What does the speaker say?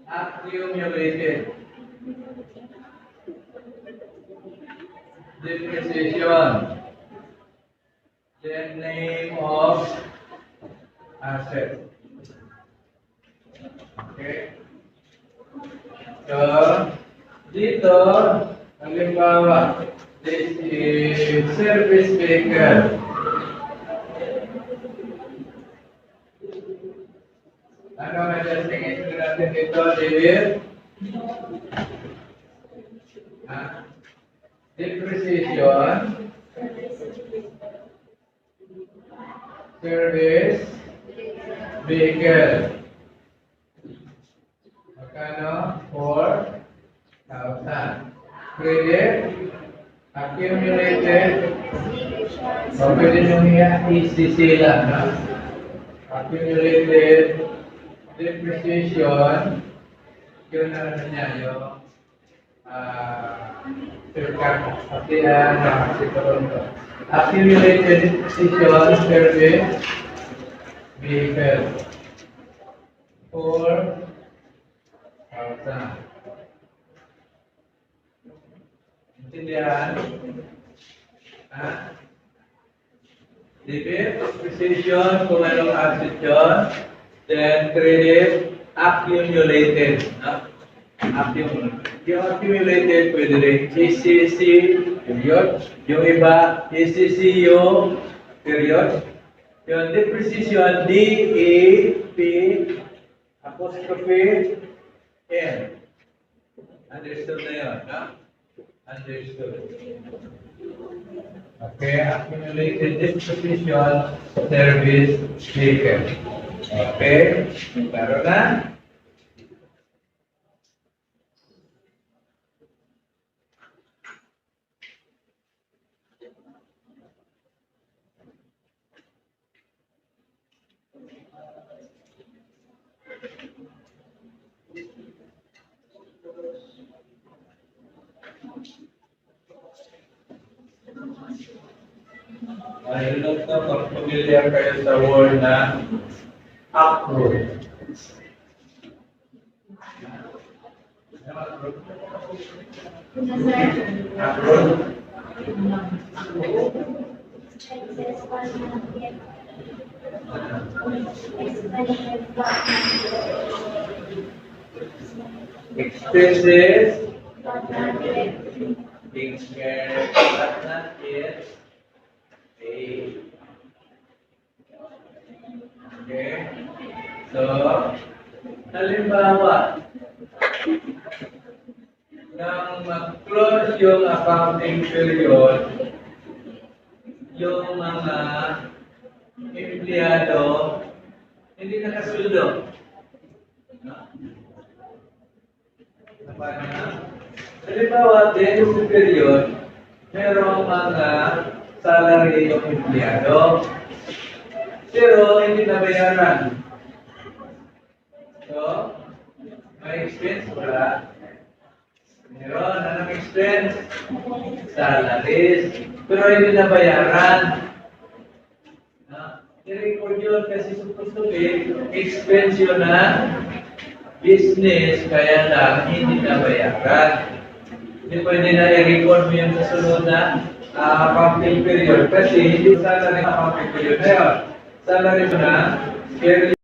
accumulated depreciation, the name of asset. Okay? So, dito, halimbawa, this is service vehicle. Ano may destination natin dito, David? Depreciation, service vehicle. Magkano? 4,000. Credit, accumulated, o pwede nyo i-ECC lang, no? Accumulated depreciation, yun na naman niya, yung accumulated depreciation service vehicle 4,000. Intindihan? Debit, depreciation, kung anong asset yun, then credit, accumulated. No? Yung accumulated, pwede rin ECC, period. Yung iba, ECC yung period. Yung depreciation, D-A-P, apostrophe, N. Understood na yun, no? Understood. Okay, accumulated depreciation, service vehicle. Okay, klaro na? I don't know kung familiar kayo sa word na accrue. Accrue. Expenses being spared but not yet paid. Okay? So, halimbawa, nang mag-close yung accounting period, yung mga empleyado hindi nakasuldo. Halimbawa, din yung period, merong mga salary yung empleyado, pero hindi nabayaran. So, may expense wala. Meron, anong expense? Salaries, pero hindi nabayaran. I-record yun kasi supposed to be expense yun na business, kaya lang hindi nabayaran. Hindi pwede na i-record mo yung susunod na accounting period kasi hindi salary accounting period na yun. Salary mo na, period